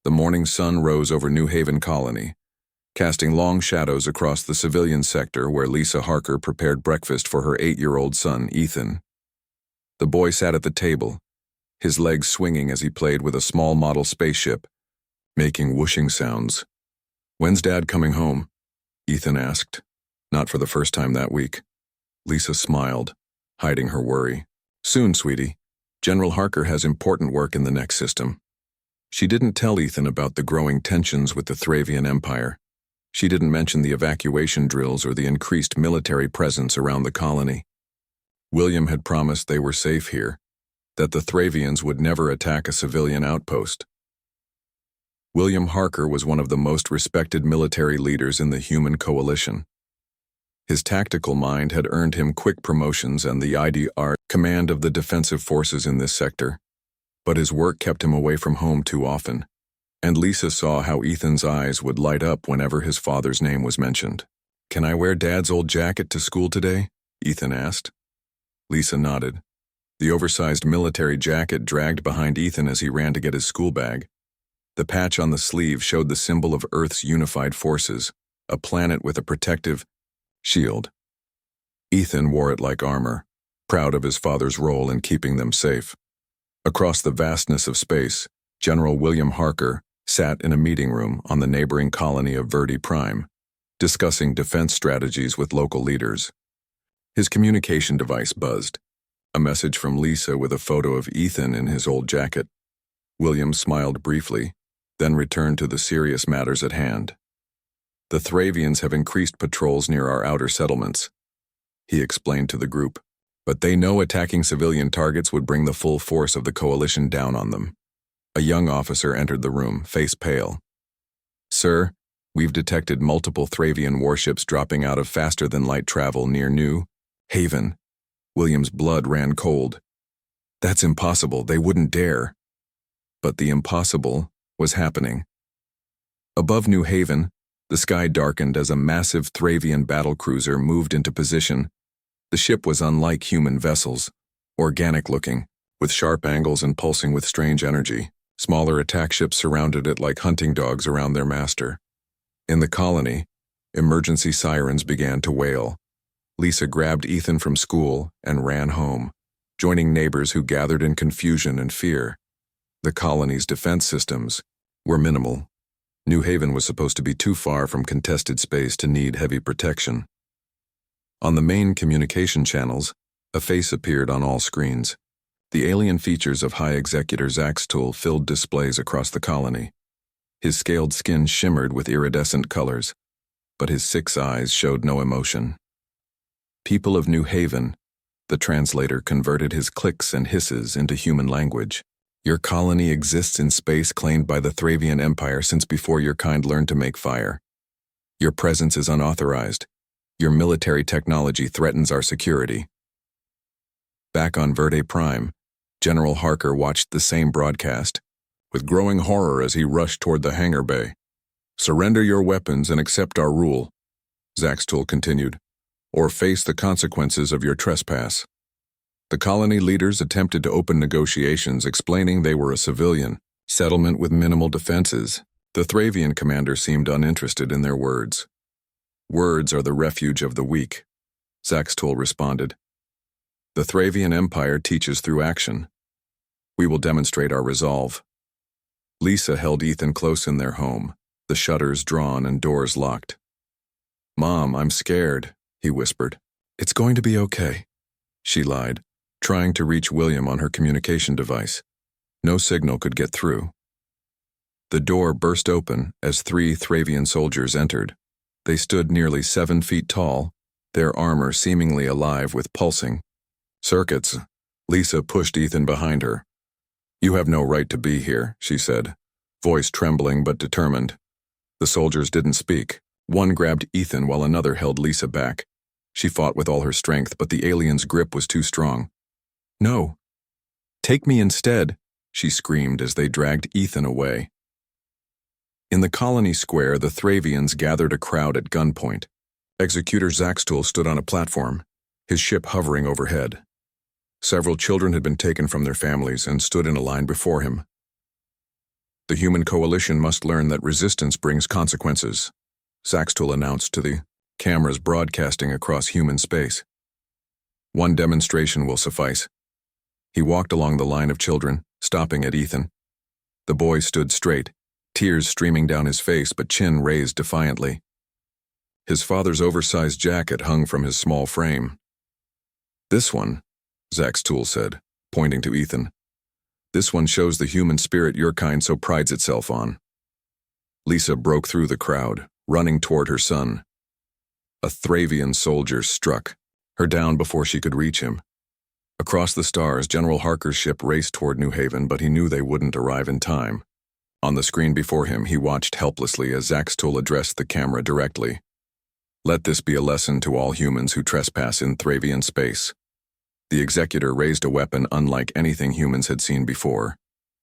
The morning sun rose over New Haven Colony, casting long shadows across the civilian sector where Lisa Harker prepared breakfast for her 8-year-old son, Ethan. The boy sat at the table, his legs swinging as he played with a small model spaceship, making whooshing sounds. "When's Dad coming home?" Ethan asked. Not for the first time that week. Lisa smiled, hiding her worry. "Soon, sweetie. General Harker has important work in the next system." She didn't tell Ethan about the growing tensions with the Thravian Empire. She didn't mention the evacuation drills or the increased military presence around the colony. William had promised they were safe here, that the Thravians would never attack a civilian outpost. William Harker was one of the most respected military leaders in the human coalition. His tactical mind had earned him quick promotions and the IDR command of the defensive forces in this sector, but his work kept him away from home too often, and Lisa saw how Ethan's eyes would light up whenever his father's name was mentioned. "Can I wear Dad's old jacket to school today?" Ethan asked. Lisa nodded. The oversized military jacket dragged behind Ethan as he ran to get his school bag. The patch on the sleeve showed the symbol of Earth's unified forces, a planet with a protective shield. Ethan wore it like armor, proud of his father's role in keeping them safe. Across the vastness of space, General William Harker sat in a meeting room on the neighboring colony of Verdi Prime, discussing defense strategies with local leaders. His communication device buzzed, a message from Lisa with a photo of Ethan in his old jacket. William smiled briefly, then returned to the serious matters at hand. "The Thravians have increased patrols near our outer settlements," he explained to the group, "but they know attacking civilian targets would bring the full force of the coalition down on them." A young officer entered the room, face pale. "Sir, we've detected multiple Thravian warships dropping out of faster-than-light travel near New Haven." William's blood ran cold. "That's impossible, they wouldn't dare." But the impossible was happening. Above New Haven, the sky darkened as a massive Thravian battlecruiser moved into position. The ship was unlike human vessels, organic-looking, with sharp angles and pulsing with strange energy. Smaller attack ships surrounded it like hunting dogs around their master. In the colony, emergency sirens began to wail. Lisa grabbed Ethan from school and ran home, joining neighbors who gathered in confusion and fear. The colony's defense systems were minimal. New Haven was supposed to be too far from contested space to need heavy protection. On the main communication channels, a face appeared on all screens. The alien features of High Executor Zaxtool filled displays across the colony. His scaled skin shimmered with iridescent colors, but his 6 eyes showed no emotion. "People of New Haven," the translator converted his clicks and hisses into human language. "Your colony exists in space claimed by the Thravian Empire since before your kind learned to make fire. Your presence is unauthorized. Your military technology threatens our security." Back on Verde Prime, General Harker watched the same broadcast, with growing horror as he rushed toward the hangar bay. "Surrender your weapons and accept our rule," Zaxtool continued, "or face the consequences of your trespass." The colony leaders attempted to open negotiations, explaining they were a civilian settlement with minimal defenses. The Thravian commander seemed uninterested in their words. "Words are the refuge of the weak," Zaxtool responded. "The Thravian Empire teaches through action. We will demonstrate our resolve." Lisa held Ethan close in their home, the shutters drawn and doors locked. "Mom, I'm scared," he whispered. "It's going to be okay," she lied, trying to reach William on her communication device. No signal could get through. The door burst open as 3 Thravian soldiers entered. They stood nearly 7 feet tall, their armor seemingly alive with pulsing circuits. Lisa pushed Ethan behind her. "You have no right to be here," she said, voice trembling but determined. The soldiers didn't speak. One grabbed Ethan while another held Lisa back. She fought with all her strength, but the alien's grip was too strong. "No. Take me instead," she screamed as they dragged Ethan away. In the colony square, the Thravians gathered a crowd at gunpoint. Executor Zaxtool stood on a platform, his ship hovering overhead. Several children had been taken from their families and stood in a line before him. The human coalition must learn that resistance brings consequences, Zaxtul announced to the cameras broadcasting across human space. One demonstration will suffice. He walked along the line of children, stopping at Ethan. The boy stood straight, tears streaming down his face but chin raised defiantly. His father's oversized jacket hung from his small frame. "This one," Zaxtul said, pointing to Ethan. "This one shows the human spirit your kind so prides itself on." Lisa broke through the crowd, running toward her son. A Thravian soldier struck her down before she could reach him. Across the stars, General Harker's ship raced toward New Haven, but he knew they wouldn't arrive in time. On the screen before him, he watched helplessly as Zaxtul addressed the camera directly. "Let this be a lesson to all humans who trespass in Thravian space." The executor raised a weapon unlike anything humans had seen before.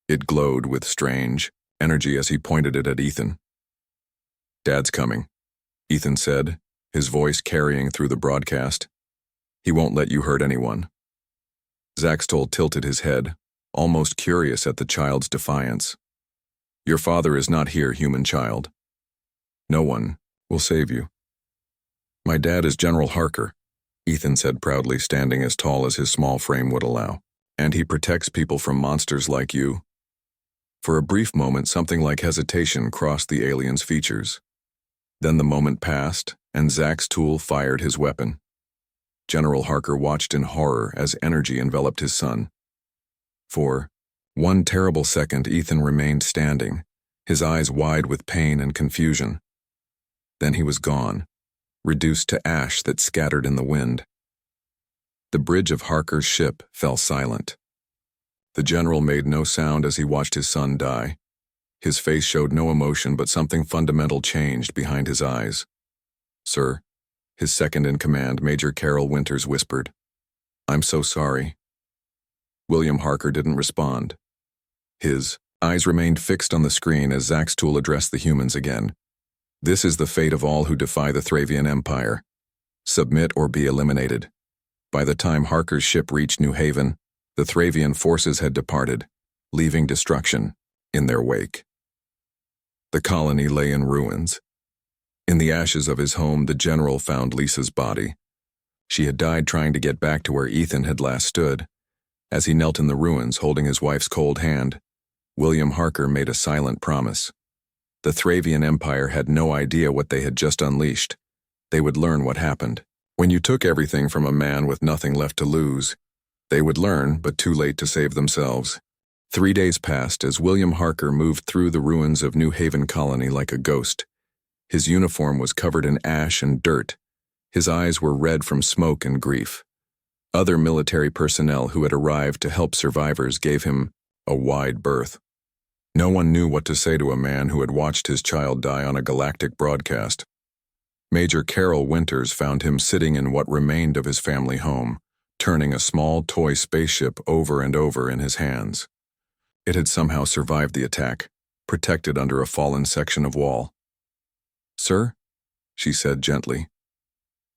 It glowed with strange energy as he pointed it at Ethan. "Dad's coming," Ethan said, his voice carrying through the broadcast. "He won't let you hurt anyone." Zaxtul tilted his head, almost curious at the child's defiance. "Your father is not here, human child. No one will save you." "My dad is General Harker," Ethan said proudly, standing as tall as his small frame would allow. "And he protects people from monsters like you." For a brief moment, something like hesitation crossed the alien's features. Then the moment passed, and Zaxtul fired his weapon. General Harker watched in horror as energy enveloped his son. For one terrible second, Ethan remained standing, his eyes wide with pain and confusion. Then he was gone, reduced to ash that scattered in the wind. The bridge of Harker's ship fell silent. The general made no sound as he watched his son die. His face showed no emotion, but something fundamental changed behind his eyes. "Sir," his second-in-command, Major Carol Winters, whispered. "I'm so sorry." William Harker didn't respond. His eyes remained fixed on the screen as Zaxtul addressed the humans again. "This is the fate of all who defy the Thravian Empire. Submit or be eliminated." By the time Harker's ship reached New Haven, the Thravian forces had departed, leaving destruction in their wake. The colony lay in ruins. In the ashes of his home, the general found Lisa's body. She had died trying to get back to where Ethan had last stood. As he knelt in the ruins, holding his wife's cold hand, William Harker made a silent promise. The Thravian Empire had no idea what they had just unleashed. They would learn what happened. When you took everything from a man with nothing left to lose, they would learn, but too late to save themselves. 3 days passed as William Harker moved through the ruins of New Haven Colony like a ghost. His uniform was covered in ash and dirt. His eyes were red from smoke and grief. Other military personnel who had arrived to help survivors gave him a wide berth. No one knew what to say to a man who had watched his child die on a galactic broadcast. Major Carol Winters found him sitting in what remained of his family home, turning a small toy spaceship over and over in his hands. It had somehow survived the attack, protected under a fallen section of wall. "Sir," she said gently,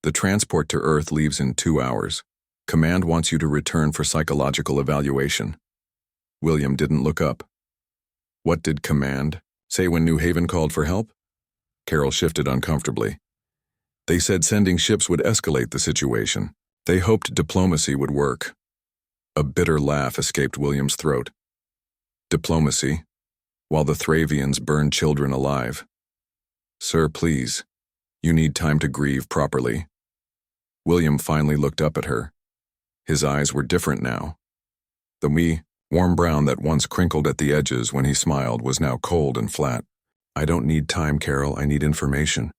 "the transport to Earth leaves in 2 hours. Command wants you to return for psychological evaluation." William didn't look up. "What did Command say when New Haven called for help?" Carol shifted uncomfortably. "They said sending ships would escalate the situation. They hoped diplomacy would work." A bitter laugh escaped William's throat. "Diplomacy, while the Thravians burned children alive. Sir, please, you need time to grieve properly." William finally looked up at her. His eyes were different now. The warm brown that once crinkled at the edges when he smiled was now cold and flat. "I don't need time, Carol, I need information."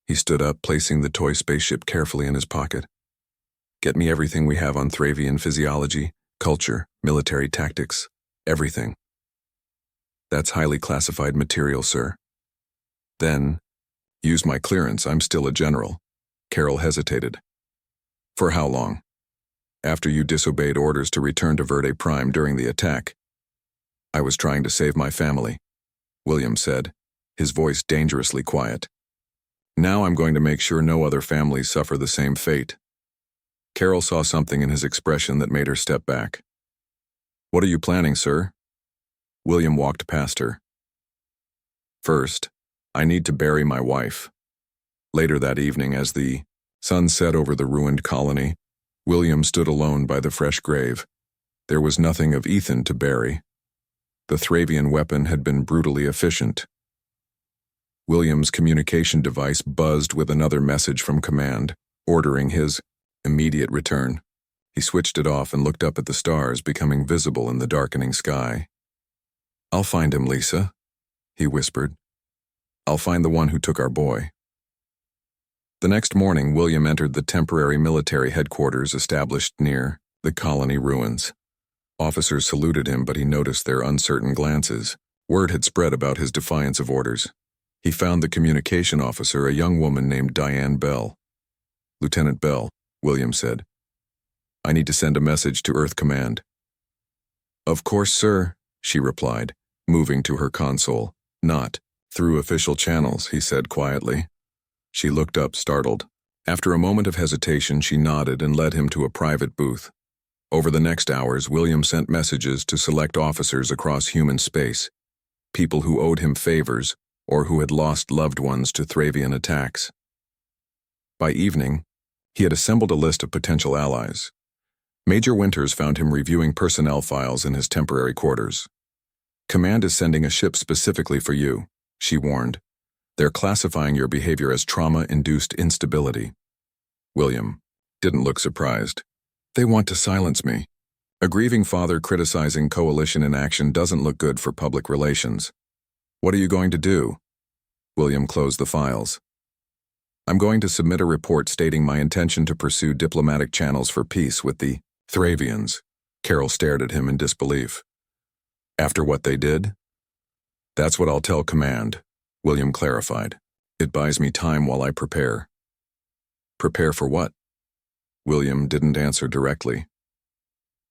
He stood up, placing the toy spaceship carefully in his pocket. "Get me everything we have on Thravian physiology, culture, military tactics, everything." "That's highly classified material, sir." "Then, use my clearance, I'm still a general." Carol hesitated. "For how long?" "After you disobeyed orders to return to Verde Prime during the attack." "I was trying to save my family," William said, his voice dangerously quiet. "Now I'm going to make sure no other families suffer the same fate." Carol saw something in his expression that made her step back. "What are you planning, sir?" William walked past her. First, I need to bury my wife. Later that evening, as the sun set over the ruined colony, William stood alone by the fresh grave. There was nothing of Ethan to bury. The Thravian weapon had been brutally efficient. William's communication device buzzed with another message from command, ordering his immediate return. He switched it off and looked up at the stars becoming visible in the darkening sky. "I'll find him, Lisa," he whispered. "I'll find the one who took our boy." The next morning, William entered the temporary military headquarters established near the colony ruins. Officers saluted him, but he noticed their uncertain glances. Word had spread about his defiance of orders. He found the communication officer, a young woman named Diane Bell. "Lieutenant Bell," William said, "I need to send a message to Earth Command." "Of course, sir," she replied, moving to her console. "Not through official channels," he said quietly. She looked up, startled. After a moment of hesitation, she nodded and led him to a private booth. Over the next hours, William sent messages to select officers across human space, people who owed him favors or who had lost loved ones to Thravian attacks. By evening, he had assembled a list of potential allies. Major Winters found him reviewing personnel files in his temporary quarters. "Command is sending a ship specifically for you," she warned. "They're classifying your behavior as trauma-induced instability." William didn't look surprised. "They want to silence me. A grieving father criticizing coalition in action doesn't look good for public relations. What are you going to do?" William closed the files. "I'm going to submit a report stating my intention to pursue diplomatic channels for peace with the Thravians." Carol stared at him in disbelief. "After what they did?" "That's what I'll tell command," William clarified. "It buys me time while I prepare." "Prepare for what?" William didn't answer directly.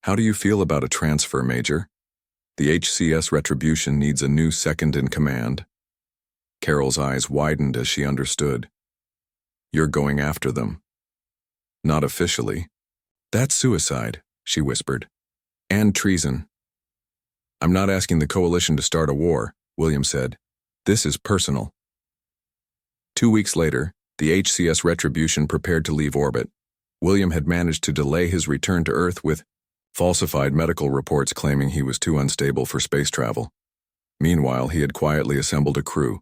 "How do you feel about a transfer, Major? The HCS Retribution needs a new second in command." Carol's eyes widened as she understood. "You're going after them." "Not officially." "That's suicide," she whispered. "And treason." "I'm not asking the coalition to start a war," William said. "This is personal." 2 weeks later, the HCS Retribution prepared to leave orbit. William had managed to delay his return to Earth with falsified medical reports claiming he was too unstable for space travel. Meanwhile, he had quietly assembled a crew.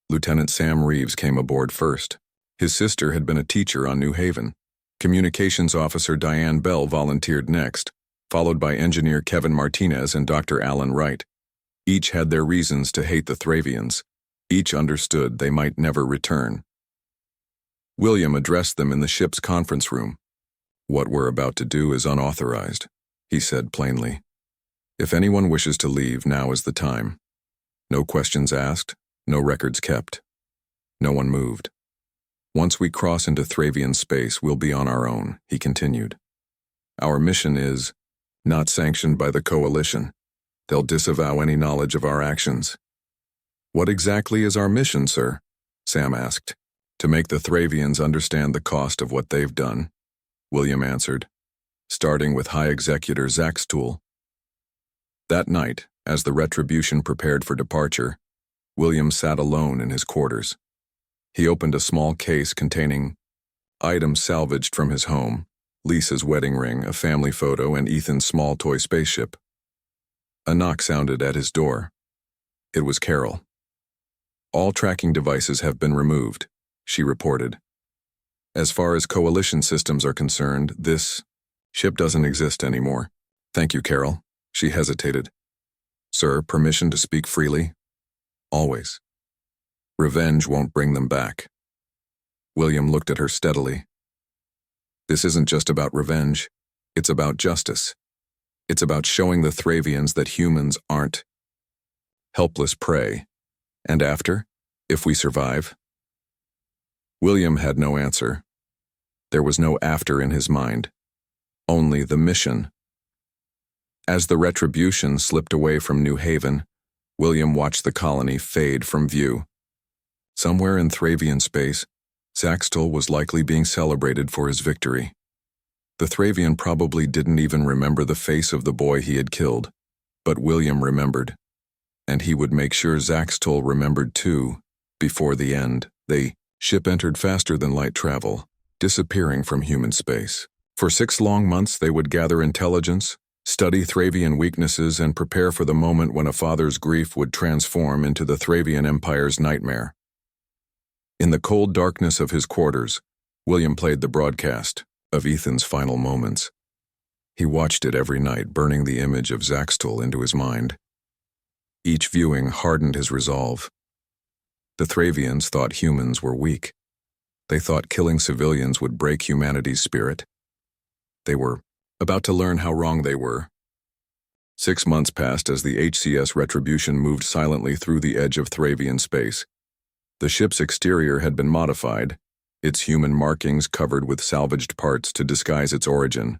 Lieutenant Sam Reeves came aboard first. His sister had been a teacher on New Haven. Communications officer Diane Bell volunteered next, followed by engineer Kevin Martinez and Dr. Alan Wright. Each had their reasons to hate the Thravians. Each understood they might never return. William addressed them in the ship's conference room. "What we're about to do is unauthorized," he said plainly. "If anyone wishes to leave, now is the time. No questions asked, no records kept. No one moved. Once we cross into Thravian space, we'll be on our own," he continued. "Our mission is not sanctioned by the coalition. They'll disavow any knowledge of our actions." "What exactly is our mission, sir?" Sam asked. "To make the Thravians understand the cost of what they've done," William answered, starting with High Executor Zaxtool. That night, as the Retribution prepared for departure, William sat alone in his quarters. He opened a small case containing items salvaged from his home, Lisa's wedding ring, a family photo, and Ethan's small toy spaceship. A knock sounded at his door. It was Carol. "All tracking devices have been removed," she reported. "As far as coalition systems are concerned, this ship doesn't exist anymore." "Thank you, Carol." She hesitated. "Sir, permission to speak freely?" "Always." "Revenge won't bring them back." William looked at her steadily. "This isn't just about revenge. It's about justice. It's about showing the Thravians that humans aren't helpless prey. And after, if we survive?" William had no answer. There was no after in his mind. Only the mission. As the Retribution slipped away from New Haven, William watched the colony fade from view. Somewhere in Thravian space, Zaxtool was likely being celebrated for his victory. The Thravian probably didn't even remember the face of the boy he had killed, but William remembered. And he would make sure Zaxtol remembered too. Before the end, the ship entered faster than light travel, disappearing from human space. For 6 long months they would gather intelligence, study Thravian weaknesses, and prepare for the moment when a father's grief would transform into the Thravian Empire's nightmare. In the cold darkness of his quarters, William played the broadcast of Ethan's final moments. He watched it every night, burning the image of Zaxtol into his mind. Each viewing hardened his resolve. The Thravians thought humans were weak. They thought killing civilians would break humanity's spirit. They were about to learn how wrong they were. 6 months passed as the HCS Retribution moved silently through the edge of Thravian space. The ship's exterior had been modified, its human markings covered with salvaged parts to disguise its origin.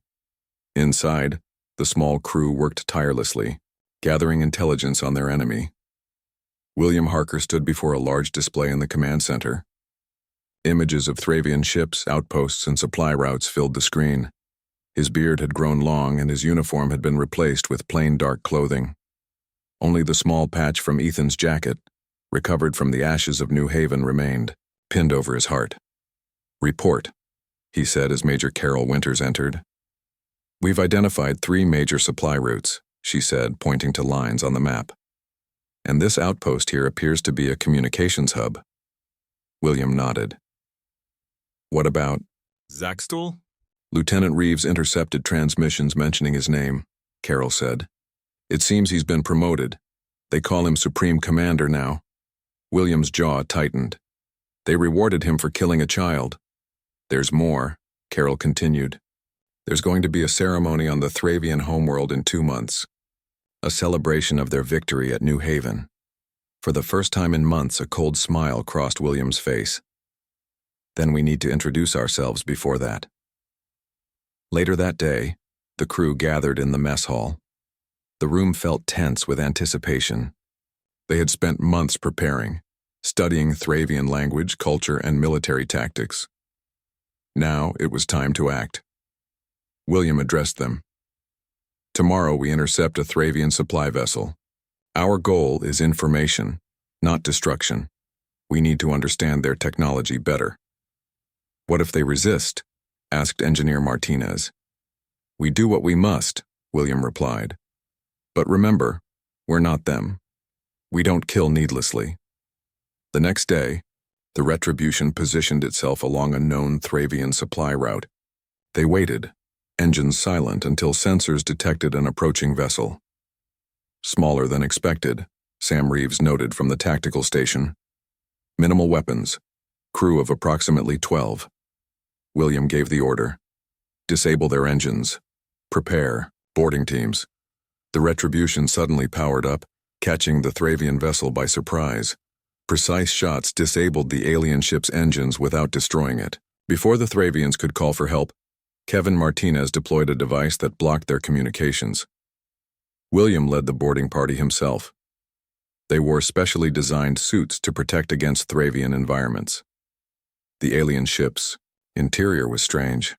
Inside, the small crew worked tirelessly, gathering intelligence on their enemy. William Harker stood before a large display in the command center. Images of Thravian ships, outposts, and supply routes filled the screen. His beard had grown long and his uniform had been replaced with plain dark clothing. Only the small patch from Ethan's jacket, recovered from the ashes of New Haven, remained, pinned over his heart. "Report," he said as Major Carol Winters entered. "We've identified 3 major supply routes," she said, pointing to lines on the map. "And this outpost here appears to be a communications hub." William nodded. "What about Zaxtol?" "Lieutenant Reeves intercepted transmissions mentioning his name," Carol said. "It seems he's been promoted. They call him Supreme Commander now." William's jaw tightened. "They rewarded him for killing a child." "There's more," Carol continued. "There's going to be a ceremony on the Thravian homeworld in 2 months. A celebration of their victory at New Haven." For the first time in months, a cold smile crossed William's face. "Then we need to introduce ourselves before that." Later that day, the crew gathered in the mess hall. The room felt tense with anticipation. They had spent months preparing, studying Thravian language, culture, and military tactics. Now it was time to act. William addressed them. "Tomorrow we intercept a Thravian supply vessel. Our goal is information, not destruction. We need to understand their technology better." "What if they resist?" asked Engineer Martinez. "We do what we must," William replied. "But remember, we're not them. We don't kill needlessly." The next day, the Retribution positioned itself along a known Thravian supply route. They waited, engines silent, until sensors detected an approaching vessel. "Smaller than expected," Sam Reeves noted from the tactical station. "Minimal weapons. Crew of approximately 12. William gave the order. "Disable their engines. Prepare. Boarding teams." The Retribution suddenly powered up, catching the Thravian vessel by surprise. Precise shots disabled the alien ship's engines without destroying it. Before the Thravians could call for help, Kevin Martinez deployed a device that blocked their communications. William led the boarding party himself. They wore specially designed suits to protect against Thravian environments. The alien ship's interior was strange,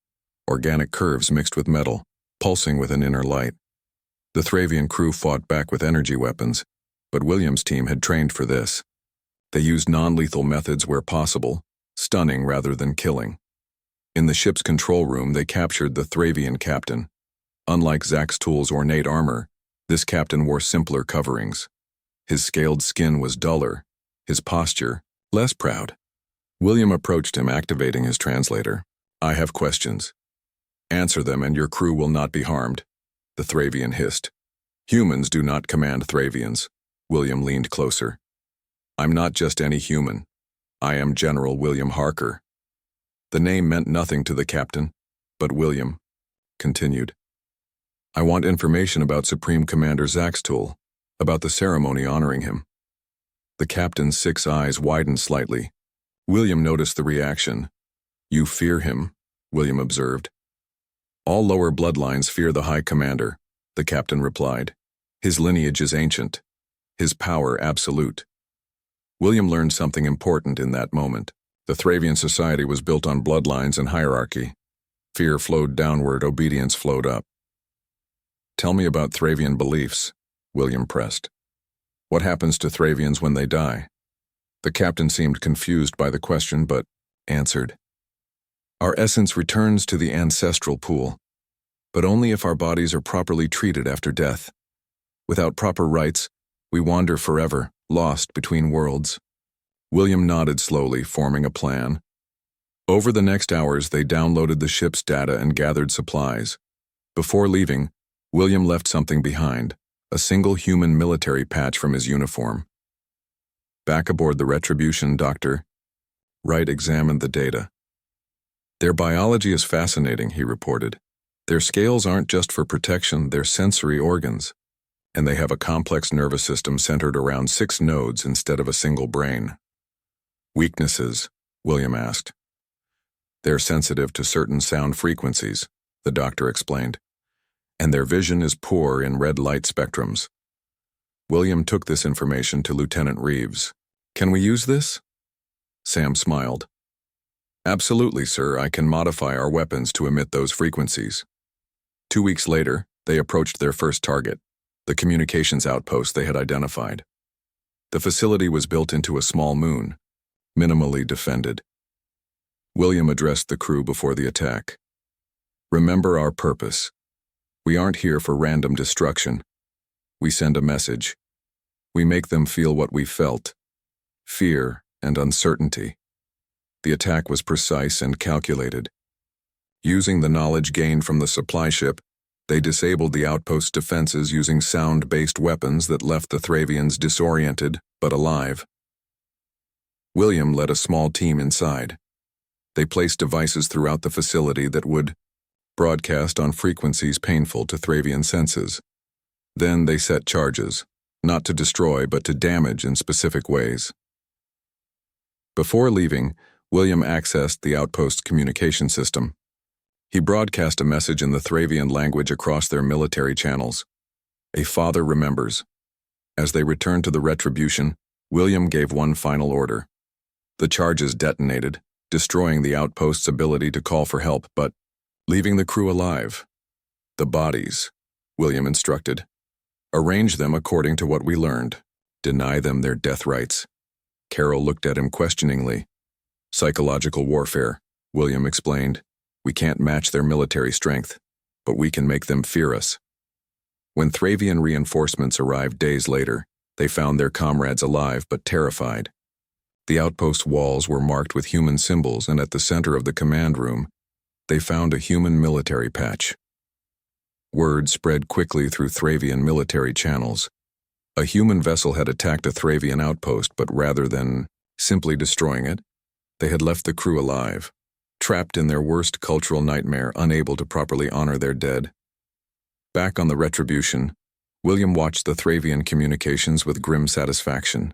organic curves mixed with metal, pulsing with an inner light. The Thravian crew fought back with energy weapons, but William's team had trained for this. They used non-lethal methods where possible, stunning rather than killing. In the ship's control room, they captured the Thravian captain. Unlike Zaxtol's ornate armor, this captain wore simpler coverings. His scaled skin was duller, his posture less proud. William approached him, activating his translator. "I have questions. Answer them and your crew will not be harmed," the Thravian hissed. "Humans do not command Thravians." William leaned closer. "I'm not just any human. I am General William Harker." The name meant nothing to the captain, but William continued. "I want information about Supreme Commander Zaxtol, about the ceremony honoring him." The captain's 6 eyes widened slightly. William noticed the reaction. "You fear him," William observed. "All lower bloodlines fear the High Commander," the captain replied. "His lineage is ancient, his power absolute." William learned something important in that moment. The Thravian society was built on bloodlines and hierarchy. Fear flowed downward, obedience flowed up. "Tell me about Thravian beliefs," William pressed. What happens to Thravians when they die? The captain seemed confused by the question, but answered. Our essence returns to the ancestral pool, but only if our bodies are properly treated after death. Without proper rites, we wander forever, lost between worlds. William nodded slowly, forming a plan. Over the next hours, they downloaded the ship's data and gathered supplies. Before leaving, William left something behind, a single human military patch from his uniform. Back aboard the Retribution, Dr. Wright examined the data. Their biology is fascinating, he reported. Their scales aren't just for protection, they're sensory organs. And they have a complex nervous system centered around 6 nodes instead of a single brain. Weaknesses, William asked. They're sensitive to certain sound frequencies, the doctor explained, and their vision is poor in red light spectrums. William took this information to Lieutenant Reeves. Can we use this? Sam smiled. Absolutely, sir. I can modify our weapons to emit those frequencies. 2 weeks later, they approached their first target, the communications outpost they had identified. The facility was built into a small moon, minimally defended. William addressed the crew before the attack. Remember our purpose. We aren't here for random destruction. We send a message. We make them feel what we felt: fear and uncertainty. The attack was precise and calculated. Using the knowledge gained from the supply ship, they disabled the outpost's defenses using sound-based weapons that left the Thravians disoriented but alive. William led a small team inside. They placed devices throughout the facility that would broadcast on frequencies painful to Thravian senses. Then they set charges, not to destroy but to damage in specific ways. Before leaving, William accessed the outpost's communication system. He broadcast a message in the Thravian language across their military channels. A father remembers. As they returned to the Retribution, William gave one final order. The charges detonated, destroying the outpost's ability to call for help, but leaving the crew alive. The bodies, William instructed. Arrange them according to what we learned. Deny them their death rights. Carol looked at him questioningly. Psychological warfare, William explained. We can't match their military strength, but we can make them fear us. When Thravian reinforcements arrived days later, they found their comrades alive but terrified. The outpost walls were marked with human symbols, and at the center of the command room, they found a human military patch. Word spread quickly through Thravian military channels. A human vessel had attacked a Thravian outpost, but rather than simply destroying it, they had left the crew alive, trapped in their worst cultural nightmare, unable to properly honor their dead. Back on the Retribution, William watched the Thravian communications with grim satisfaction.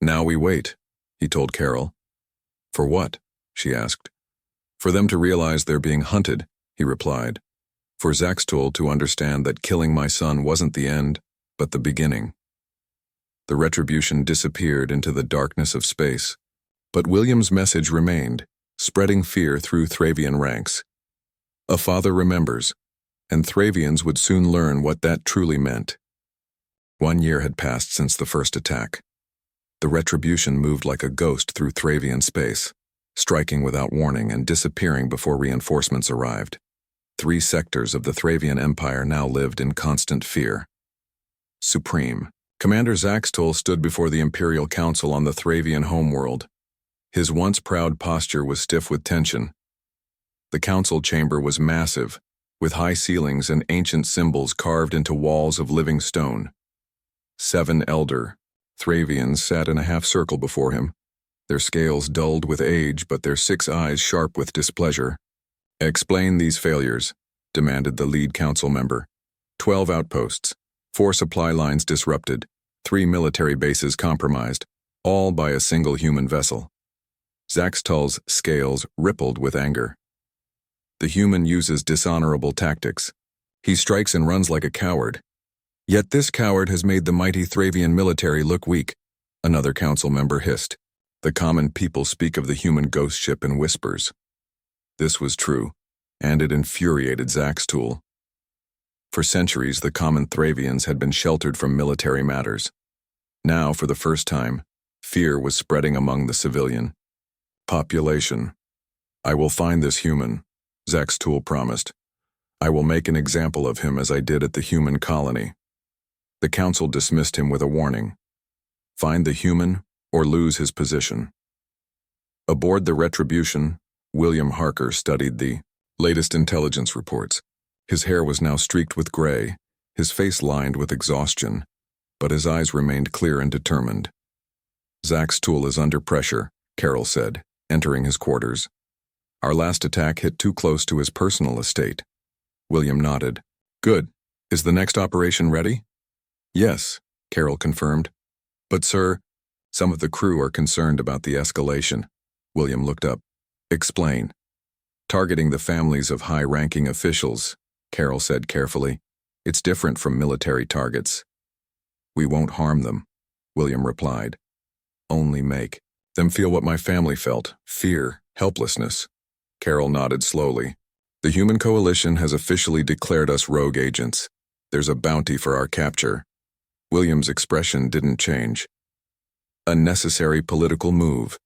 Now we wait, he told Carol. For what? She asked. For them to realize they're being hunted, he replied. For Zaxtul to understand that killing my son wasn't the end, but the beginning. The Retribution disappeared into the darkness of space, but William's message remained, spreading fear through Thravian ranks. A father remembers, and Thravians would soon learn what that truly meant. 1 year had passed since the first attack. The Retribution moved like a ghost through Thravian space, striking without warning and disappearing before reinforcements arrived. 3 sectors of the Thravian Empire now lived in constant fear. Supreme. Commander Zaxtul stood before the Imperial Council on the Thravian homeworld. His once proud posture was stiff with tension. The council chamber was massive, with high ceilings and ancient symbols carved into walls of living stone. 7 elder Thravians sat in a half-circle before him, their scales dulled with age but their 6 eyes sharp with displeasure. Explain these failures, demanded the lead council member. 12 outposts, 4 supply lines disrupted, 3 military bases compromised, all by a single human vessel. Zaxtul's scales rippled with anger. The human uses dishonorable tactics. He strikes and runs like a coward. Yet this coward has made the mighty Thravian military look weak, another council member hissed. The common people speak of the human ghost ship in whispers. This was true, and it infuriated Zaxtul. For centuries, the common Thravians had been sheltered from military matters. Now, for the first time, fear was spreading among the civilian population. "I will find this human," Zaxtool promised. "I will make an example of him as I did at the human colony." The council dismissed him with a warning. Find the human or lose his position. Aboard the Retribution, William Harker studied the latest intelligence reports. His hair was now streaked with gray, his face lined with exhaustion, but his eyes remained clear and determined. "Zaxtool is under pressure," Carroll said, entering his quarters. "Our last attack hit too close to his personal estate." William nodded. "Good. Is the next operation ready?" "Yes," Carroll confirmed. "But sir, some of the crew are concerned about the escalation." William looked up. "Explain." "Targeting the families of high-ranking officials," Carroll said carefully. "It's different from military targets." "We won't harm them," William replied. "Only make them feel what my family felt, fear, helplessness." Carroll nodded slowly. "The Human Coalition has officially declared us rogue agents. There's a bounty for our capture." William's expression didn't change. "A necessary political move.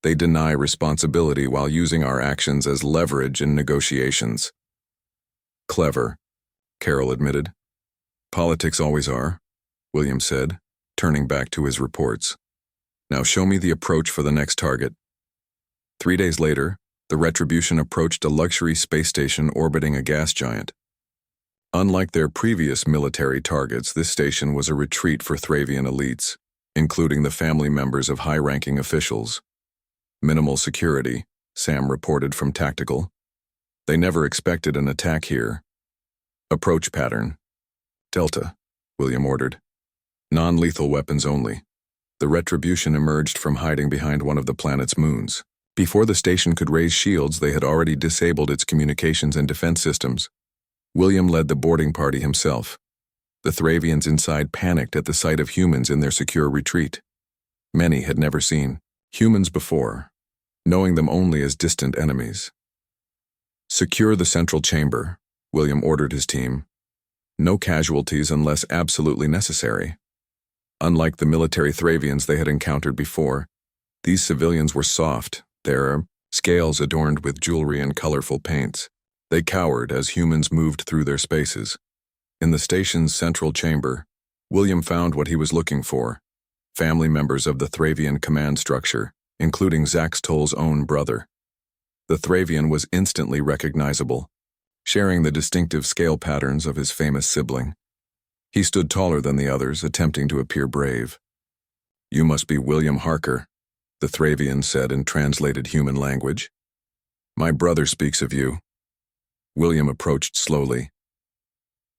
They deny responsibility while using our actions as leverage in negotiations." "Clever," Carroll admitted. "Politics always are," William said, turning back to his reports. "Now show me the approach for the next target." 3 days later, the Retribution approached a luxury space station orbiting a gas giant. Unlike their previous military targets, this station was a retreat for Thravian elites, including the family members of high-ranking officials. "Minimal security," Sam reported from Tactical. "They never expected an attack here." "Approach pattern." "Delta," William ordered. "Non-lethal weapons only." The Retribution emerged from hiding behind one of the planet's moons. Before the station could raise shields, they had already disabled its communications and defense systems. William led the boarding party himself. The Thravians inside panicked at the sight of humans in their secure retreat. Many had never seen humans before, knowing them only as distant enemies. "Secure the central chamber," William ordered his team. "No casualties unless absolutely necessary." Unlike the military Thravians they had encountered before, these civilians were soft, their scales adorned with jewelry and colorful paints. They cowered as humans moved through their spaces. In the station's central chamber, William found what he was looking for: family members of the Thravian command structure, including Zaxtoll's own brother. The Thravian was instantly recognizable, sharing the distinctive scale patterns of his famous sibling. He stood taller than the others, attempting to appear brave. "You must be William Harker," the Thravian said in translated human language. "My brother speaks of you." William approached slowly.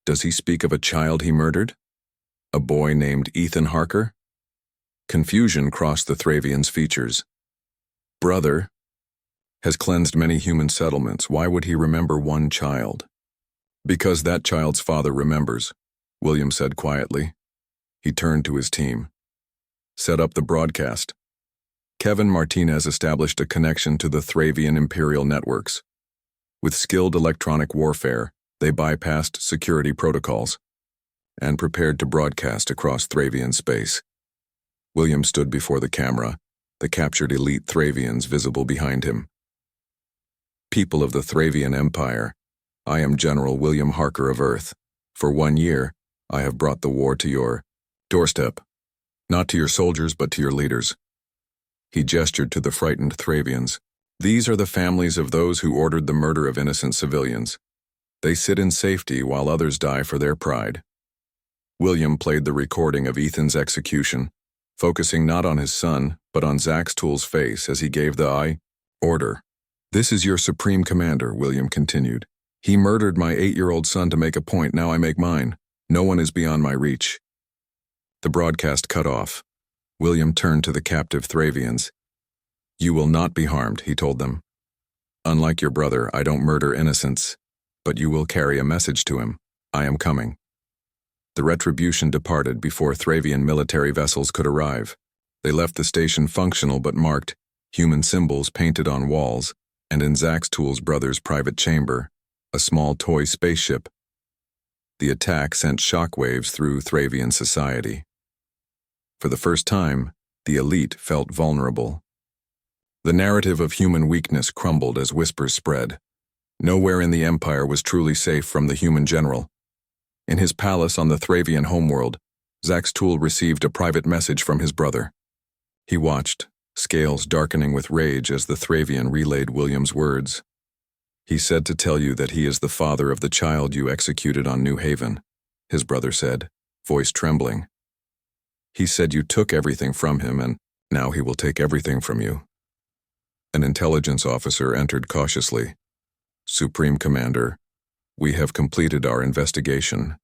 "Does he speak of a child he murdered? A boy named Ethan Harker?" Confusion crossed the Thravian's features. "Brother has cleansed many human settlements. Why would he remember one child?" "Because that child's father remembers," William said quietly. He turned to his team. "Set up the broadcast." Kevin Martinez established a connection to the Thravian Imperial networks. With skilled electronic warfare, they bypassed security protocols and prepared to broadcast across Thravian space. William stood before the camera, the captured elite Thravians visible behind him. "People of the Thravian Empire, I am General William Harker of Earth. For 1 year, I have brought the war to your doorstep. Not to your soldiers, but to your leaders." He gestured to the frightened Thravians. "These are the families of those who ordered the murder of innocent civilians. They sit in safety while others die for their pride." William played the recording of Ethan's execution, focusing not on his son, but on Zaxtool's face as he gave the order. "This is your supreme commander," William continued. "He murdered my 8-year-old son to make a point. Now I make mine. No one is beyond my reach." The broadcast cut off. William turned to the captive Thravians. "You will not be harmed," he told them. "Unlike your brother, I don't murder innocents, but you will carry a message to him. I am coming." The Retribution departed before Thravian military vessels could arrive. They left the station functional but marked, human symbols painted on walls, and in Zaxtool's brother's private chamber, a small toy spaceship. The attack sent shockwaves through Thravian society. For the first time, the elite felt vulnerable. The narrative of human weakness crumbled as whispers spread. Nowhere in the Empire was truly safe from the human general. In his palace on the Thravian homeworld, Zaxtoul received a private message from his brother. He watched, scales darkening with rage as the Thravian relayed William's words. "He said to tell you that he is the father of the child you executed on New Haven," his brother said, voice trembling. "He said you took everything from him, and now he will take everything from you." An intelligence officer entered cautiously. "Supreme Commander, we have completed our investigation.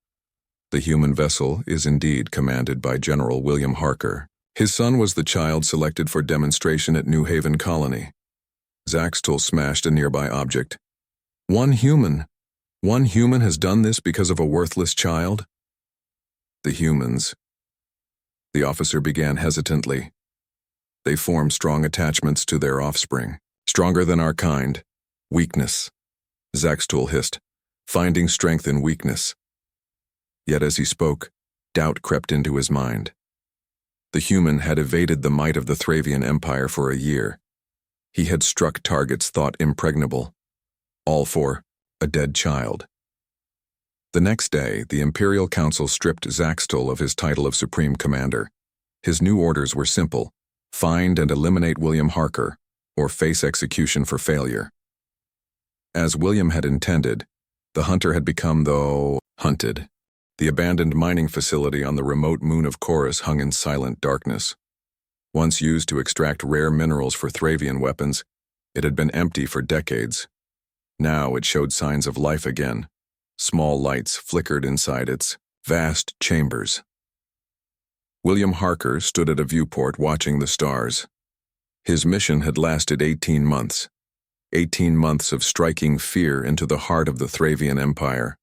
The human vessel is indeed commanded by General William Harker. His son was the child selected for demonstration at New Haven Colony." Zaxtoul smashed a nearby object. One human has done this because of a worthless child?" "The humans." The officer began hesitantly. "They form strong attachments to their offspring, stronger than our kind. Weakness," Zaxtoul hissed, "finding strength in weakness." Yet as he spoke, doubt crept into his mind. The human had evaded the might of the Thravian Empire for a year. He had struck targets thought impregnable, all for a dead child. The next day, the Imperial Council stripped Zaxtoul of his title of Supreme Commander. His new orders were simple: find and eliminate William Harker, or face execution for failure. As William had intended, the hunter had become the hunted. The abandoned mining facility on the remote moon of Chorus hung in silent darkness. Once used to extract rare minerals for Thravian weapons, it had been empty for decades. Now it showed signs of life again. Small lights flickered inside its vast chambers. William Harker stood at a viewport watching the stars. His mission had lasted 18 months. 18 months of striking fear into the heart of the Thravian Empire.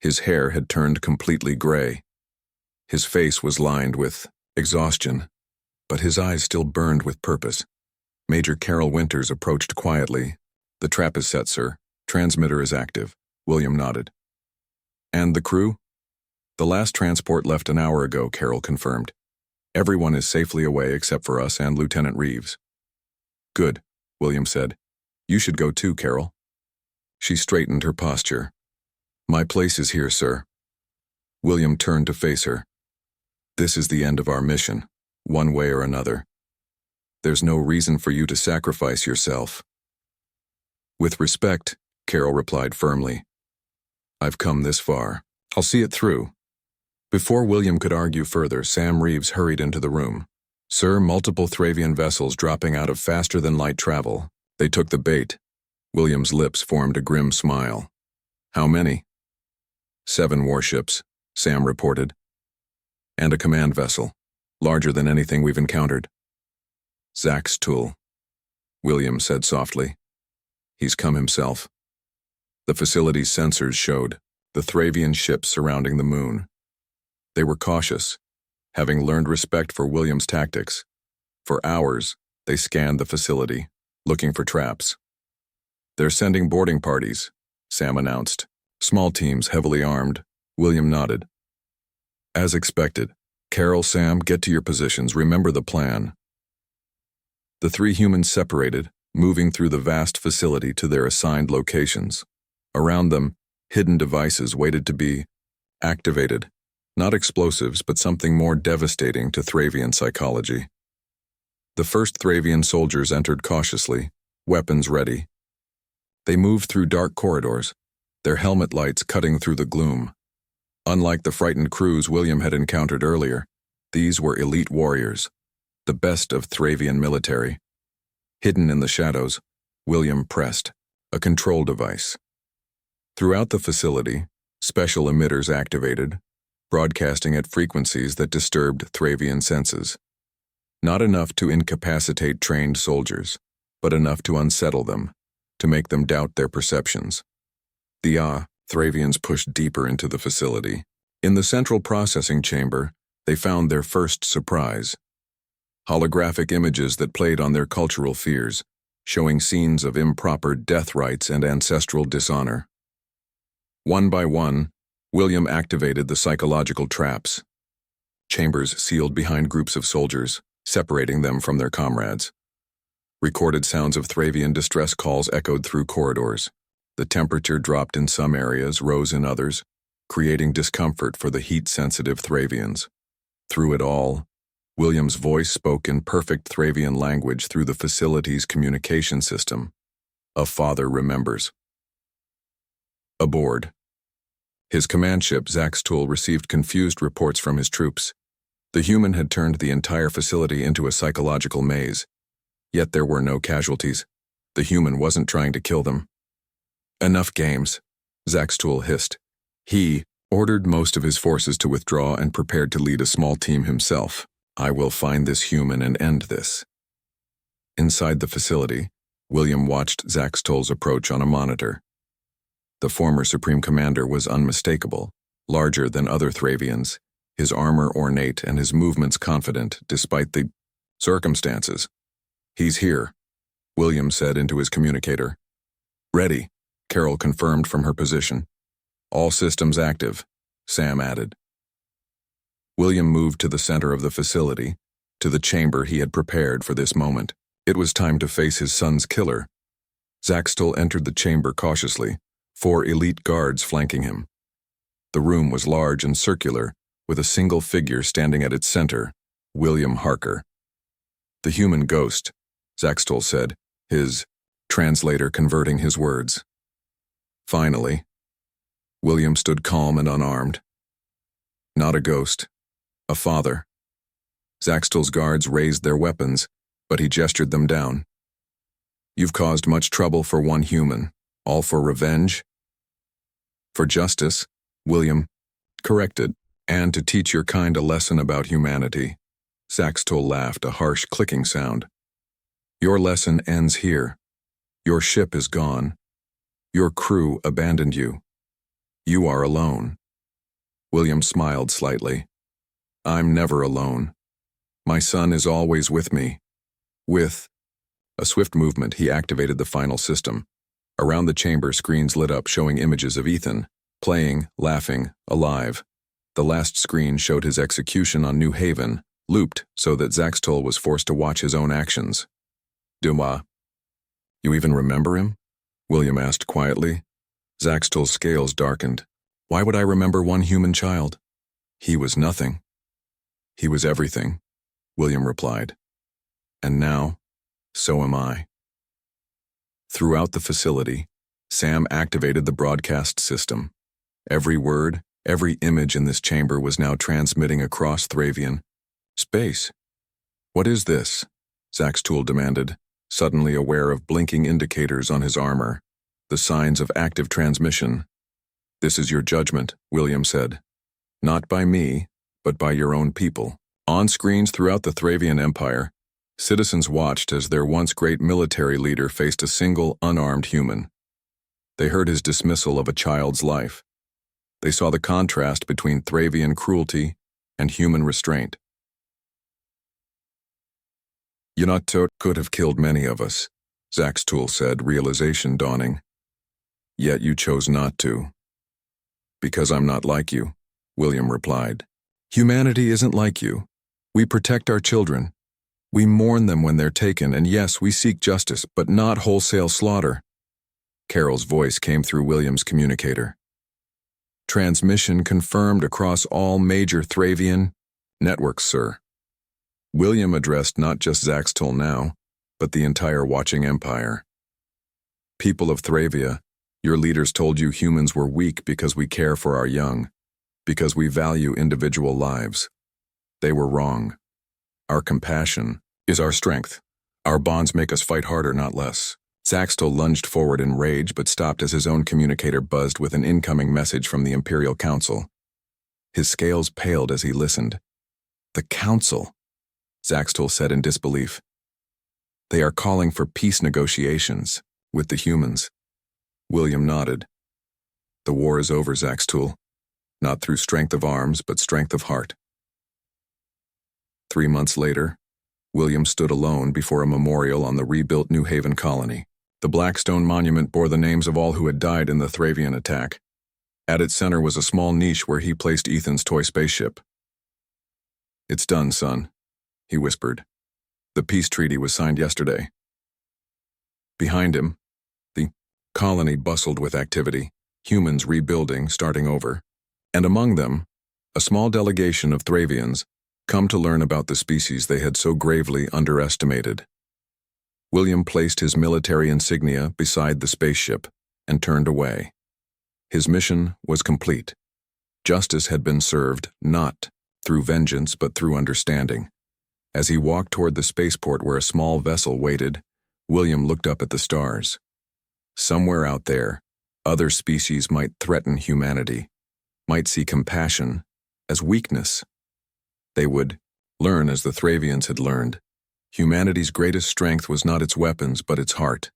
His hair had turned completely gray. His face was lined with exhaustion, but his eyes still burned with purpose. Major Carol Winters approached quietly. "The trap is set, sir. Transmitter is active." William nodded. "And the crew?" "The last transport left an hour ago," Carol confirmed. "Everyone is safely away except for us and Lieutenant Reeves." "Good," William said. "You should go too, Carol." She straightened her posture. "My place is here, sir." William turned to face her. "This is the end of our mission, one way or another. There's no reason for you to sacrifice yourself." "With respect," Carol replied firmly. "I've come this far. I'll see it through." Before William could argue further, Sam Reeves hurried into the room. "Sir, multiple Thravian vessels dropping out of faster-than-light travel. They took the bait." William's lips formed a grim smile. "How many?" 7 warships, Sam reported. "And a command vessel, larger than anything we've encountered." "Zaxtoul," William said softly. "He's come himself." The facility's sensors showed the Thravian ships surrounding the moon. They were cautious, having learned respect for William's tactics. For hours, they scanned the facility, looking for traps. "They're sending boarding parties," Sam announced. "Small teams, heavily armed." William nodded. "As expected. Carol, Sam, get to your positions. Remember the plan." The 3 humans separated, moving through the vast facility to their assigned locations. Around them, hidden devices waited to be activated. Not explosives, but something more devastating to Thravian psychology. The first Thravian soldiers entered cautiously, weapons ready. They moved through dark corridors, their helmet lights cutting through the gloom. Unlike the frightened crews William had encountered earlier, these were elite warriors, the best of Thravian military. Hidden in the shadows, William pressed a control device. Throughout the facility, special emitters activated, broadcasting at frequencies that disturbed Thravian senses. Not enough to incapacitate trained soldiers, but enough to unsettle them, to make them doubt their perceptions. The Thravians pushed deeper into the facility. In the central processing chamber, they found their first surprise. Holographic images that played on their cultural fears, showing scenes of improper death rites and ancestral dishonor. One by one, William activated the psychological traps. chambers sealed behind groups of soldiers, separating them from their comrades. Recorded sounds of Thravian distress calls echoed through corridors. The temperature dropped in some areas, rose in others, creating discomfort for the heat-sensitive Thravians. Through it all, William's voice spoke in perfect Thravian language through the facility's communication system. A father remembers. Aboard. His command ship, Zaxtool, received confused reports from his troops. The human had turned the entire facility into a psychological maze. Yet there were no casualties. The human wasn't trying to kill them. Enough games, Zaxtool hissed. He ordered most of his forces to withdraw and prepared to lead a small team himself. I will find this human and end this. Inside the facility, William watched Zaxtool's approach on a monitor. The former Supreme Commander was unmistakable, larger than other Thravians, his armor ornate and his movements confident despite the circumstances. He's here, William said into his communicator. Ready, Carol confirmed from her position. All systems active, Sam added. William moved to the center of the facility, to the chamber he had prepared for this moment. It was time to face his son's killer. Zaxtool entered the chamber cautiously, 4 elite guards flanking him. The room was large and circular, with a single figure standing at its center, William Harker. The human ghost, Zaxtool said, his translator converting his words. Finally, William stood calm and unarmed. Not a ghost, a father. Zaxtool's guards raised their weapons, but he gestured them down. You've caused much trouble for one human, all for revenge? For justice, William corrected, and to teach your kind a lesson about humanity. Zaxtool laughed, a harsh clicking sound. Your lesson ends here. Your ship is gone. Your crew abandoned you. You are alone. William smiled slightly. I'm never alone. My son is always with me. With a swift movement, he activated the final system. Around the chamber, screens lit up showing images of Ethan, playing, laughing, alive. The last screen showed his execution on New Haven, looped so that Zaxtool was forced to watch his own actions. Dumas. You even remember him? William asked quietly. Zaxtool's scales darkened. Why would I remember one human child? He was nothing. He was everything, William replied. And now, so am I. Throughout the facility, Sam activated the broadcast system. Every word, every image in this chamber was now transmitting across Thravian space. What is this? Zaxtool demanded, suddenly aware of blinking indicators on his armor, the signs of active transmission. This is your judgment, William said. Not by me, but by your own people. On screens throughout the Thravian Empire, citizens watched as their once great military leader faced a single, unarmed human. They heard his dismissal of a child's life. They saw the contrast between Thravian cruelty and human restraint. Yunatot could have killed many of us, Zaxtool said, realization dawning. Yet you chose not to. Because I'm not like you, William replied. Humanity isn't like you. We protect our children. We mourn them when they're taken, and yes, we seek justice, but not wholesale slaughter. Carol's voice came through William's communicator. Transmission confirmed across all major Thravian networks, sir. William addressed not just Zaxtool now, but the entire watching empire. People of Thravia, your leaders told you humans were weak because we care for our young, because we value individual lives. They were wrong. Our compassion is our strength. Our bonds make us fight harder, not less. Zaxtool lunged forward in rage but stopped as his own communicator buzzed with an incoming message from the Imperial Council. His scales paled as he listened. The Council, Zaxtool said in disbelief. They are calling for peace negotiations with the humans. William nodded. The war is over, Zaxtool. Not through strength of arms, but strength of heart. 3 months later, William stood alone before a memorial on the rebuilt New Haven colony. The black stone monument bore the names of all who had died in the Thravian attack. At its center was a small niche where he placed Ethan's toy spaceship. "It's done, son," he whispered. "The peace treaty was signed yesterday." Behind him, the colony bustled with activity, humans rebuilding, starting over, and among them, a small delegation of Thravians come to learn about the species they had so gravely underestimated. William placed his military insignia beside the spaceship and turned away. His mission was complete. Justice had been served, not through vengeance but through understanding. As he walked toward the spaceport where a small vessel waited, William looked up at the stars. Somewhere out there, other species might threaten humanity, might see compassion as weakness. They would learn as the Thravians had learned. Humanity's greatest strength was not its weapons but its heart.